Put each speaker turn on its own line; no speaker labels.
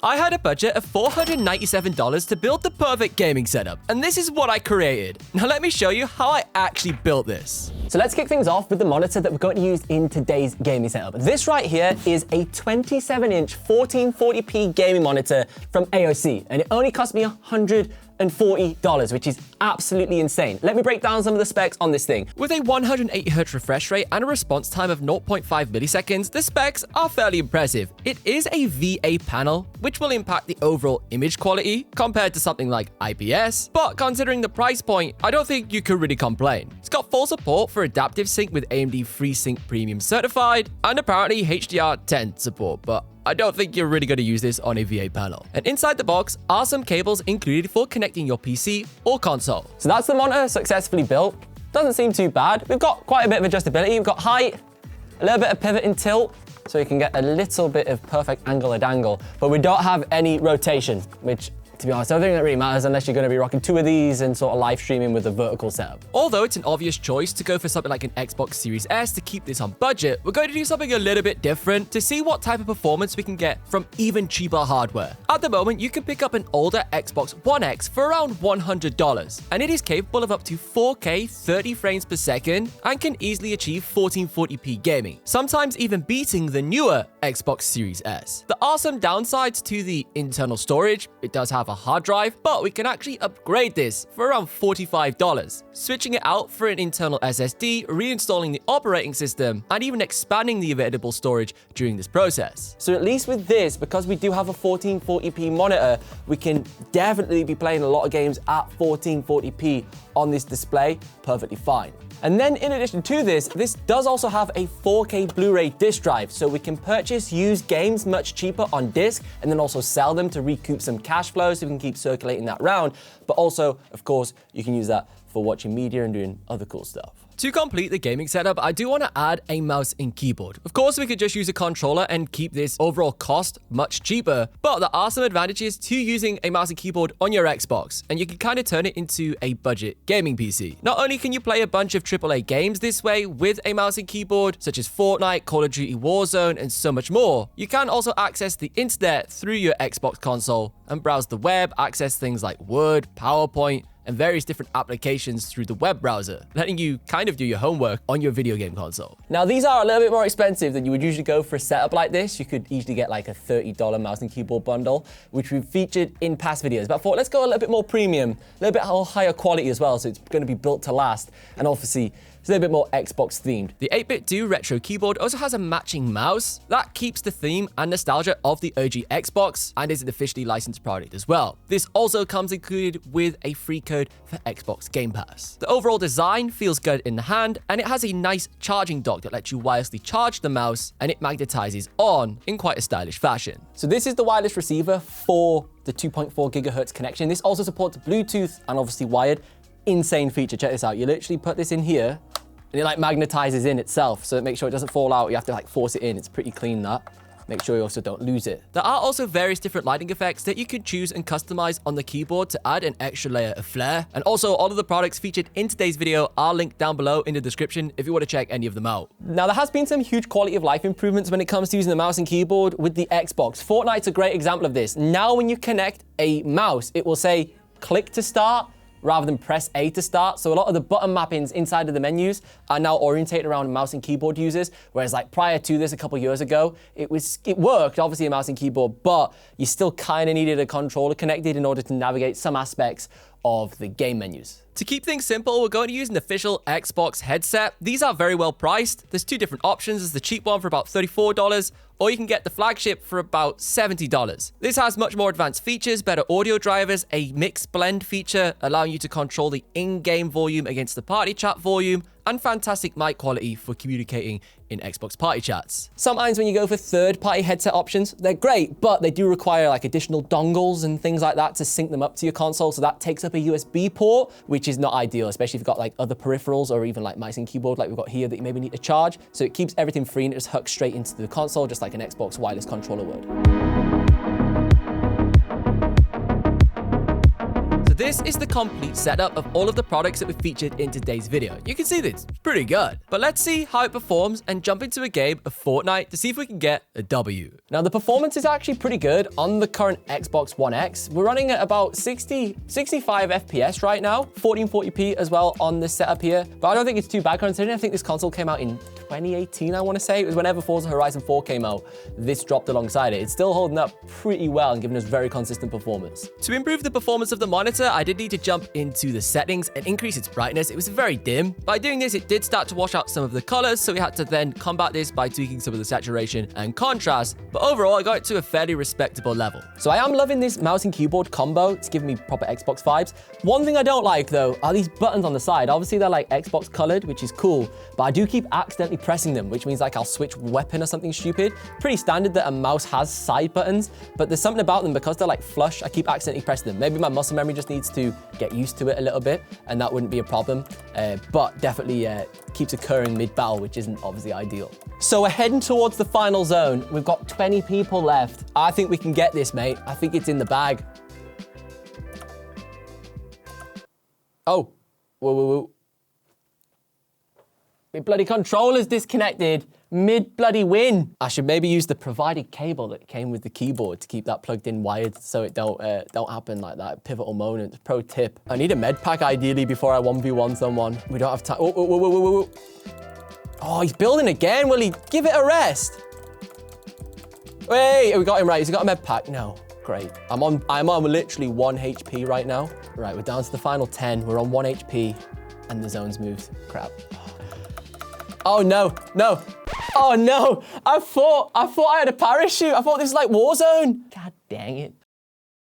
I had a budget of $497 to build the perfect gaming setup, and this is what I created. Now let me show you how I actually built this.
So let's kick things off with the monitor that we're going to use in today's gaming setup. This right here is a 27-inch 1440p gaming monitor from AOC, and it only cost me $140, which is absolutely insane. Let me break down some of the specs on this thing.
With a 180Hz refresh rate and a response time of 0.5 milliseconds, the specs are fairly impressive. It is a VA panel, which will impact the overall image quality compared to something like IPS, but considering the price point, I don't think you could really complain. It's got full support for adaptive sync with AMD FreeSync Premium certified, and apparently HDR10 support, but I don't think you're really going to use this on a VA panel. And inside the box are some cables included for connecting your PC or console.
So that's the monitor successfully built. Doesn't seem too bad. We've got quite a bit of adjustability. We've got height, a little bit of pivot and tilt, so you can get a little bit of perfect angle and dangle, but we don't have any rotation, which, to be honest, I don't think that really matters unless you're going to be rocking two of these and sort of live streaming with a vertical setup.
Although it's an obvious choice to go for something like an Xbox Series S to keep this on budget, we're going to do something a little bit different to see what type of performance we can get from even cheaper hardware. At the moment, you can pick up an older Xbox One X for around $100, and it is capable of up to 4K 30 frames per second and can easily achieve 1440p gaming, sometimes even beating the newer Xbox Series S. There are some downsides to the internal storage. It does have a hard drive, but we can actually upgrade this for around $45, switching it out for an internal SSD, reinstalling the operating system, and even expanding the available storage during this process.
So at least with this, because we do have a 1440p monitor, we can definitely be playing a lot of games at 1440p on this display perfectly fine. And then in addition to this, this does also have a 4K Blu-ray disc drive, so we can purchase used games much cheaper on disc and then also sell them to recoup some cash flow so we can keep circulating that around. But also, of course, you can use that for watching media and doing other cool stuff.
To complete the gaming setup, I do want to add a mouse and keyboard. Of course, we could just use a controller and keep this overall cost much cheaper, but there are some advantages to using a mouse and keyboard on your Xbox, and you can kind of turn it into a budget gaming PC. Not only can you play a bunch of AAA games this way with a mouse and keyboard, such as Fortnite, Call of Duty Warzone, and so much more, you can also access the internet through your Xbox console and browse the web, access things like Word, PowerPoint, and various different applications through the web browser, letting you kind of do your homework on your video game console.
Now, these are a little bit more expensive than you would usually go for a setup like this. You could easily get like a $30 mouse and keyboard bundle, which we've featured in past videos. But I thought, let's go a little bit more premium, a little bit higher quality as well, so it's going to be built to last. And obviously, it's a little bit more Xbox themed.
The 8-bit Do retro keyboard also has a matching mouse that keeps the theme and nostalgia of the OG Xbox and is an officially licensed product as well. This also comes included with a free code for Xbox Game Pass. The overall design feels good in the hand, and it has a nice charging dock that lets you wirelessly charge the mouse, and it magnetizes on in quite a stylish fashion.
So this is the wireless receiver for the 2.4 gigahertz connection. This also supports Bluetooth and obviously wired. Insane feature. Check this out. You literally put this in here and it like magnetizes in itself, so make sure it doesn't fall out. You have to like force it in. It's pretty clean, that. Make sure you also don't lose it.
There are also various different lighting effects that you can choose and customize on the keyboard to add an extra layer of flair. And also, all of the products featured in today's video are linked down below in the description if you want to check any of them out.
Now, there has been some huge quality of life improvements when it comes to using the mouse and keyboard with the Xbox. Fortnite's a great example of this. Now, when you connect a mouse, it will say click to start rather than press A to start. So a lot of the button mappings inside of the menus are now orientated around mouse and keyboard users, whereas like prior to this a couple years ago, it worked, obviously a mouse and keyboard, but you still kind of needed a controller connected in order to navigate some aspects of the game menus.
To keep things simple, we're going to use an official Xbox headset. These are very well priced. There's two different options. There's the cheap one for about $34, or you can get the flagship for about $70. This has much more advanced features, better audio drivers, a mix blend feature allowing you to control the in-game volume against the party chat volume, and fantastic mic quality for communicating in Xbox party chats.
Sometimes when you go for third-party headset options, they're great, but they do require like additional dongles and things like that to sync them up to your console, so that takes up a USB port, which is not ideal, especially if you've got like other peripherals or even like mouse and keyboard like we've got here that you maybe need to charge. So it keeps everything free and it just hooks straight into the console, just like an Xbox wireless controller would.
this is the complete setup of all of the products that we featured in today's video. You can see this, it's pretty good. But let's see how it performs and jump into a game of Fortnite to see if we can get a W.
Now, the performance is actually pretty good on the current Xbox One X. We're running at about 65 FPS right now, 1440p as well on this setup here. But I don't think it's too bad considering I think this console came out in 2018, I want to say. It was whenever Forza Horizon 4 came out, this dropped alongside it. It's still holding up pretty well and giving us very consistent performance.
To improve the performance of the monitor, I did need to jump into the settings and increase its brightness. It was very dim. By doing this, it did start to wash out some of the colors, so we had to then combat this by tweaking some of the saturation and contrast. But overall, I got it to a fairly respectable level.
So I am loving this mouse and keyboard combo. It's giving me proper Xbox vibes. One thing I don't like though are these buttons on the side. Obviously they're like Xbox colored, which is cool, but I do keep accidentally pressing them, which means like I'll switch weapon or something stupid. Pretty standard that a mouse has side buttons, but there's something about them because they're like flush, I keep accidentally pressing them. Maybe my muscle memory just needs to get used to it a little bit and that wouldn't be a problem, but definitely keeps occurring mid-battle, which isn't obviously ideal. So we're heading towards the final zone. We've got 20 people left. I think we can get this, mate. I think it's in the bag. Oh, whoa. My bloody controller's disconnected. Mid-bloody win. I should maybe use the provided cable that came with the keyboard to keep that plugged in wired so it don't happen like that. Pivotal moment. Pro tip. I need a med pack ideally before I 1v1 someone. We don't have time. Whoa. Oh, he's building again. Will he give it a rest? Wait, we got him right. He's got a med pack. No, great. I'm on literally 1 HP right now. Right, we're down to the final 10. We're on 1 HP and the zone's moved. Crap. Oh no. Oh no, I thought I had a parachute. I thought this was like Warzone. God dang it.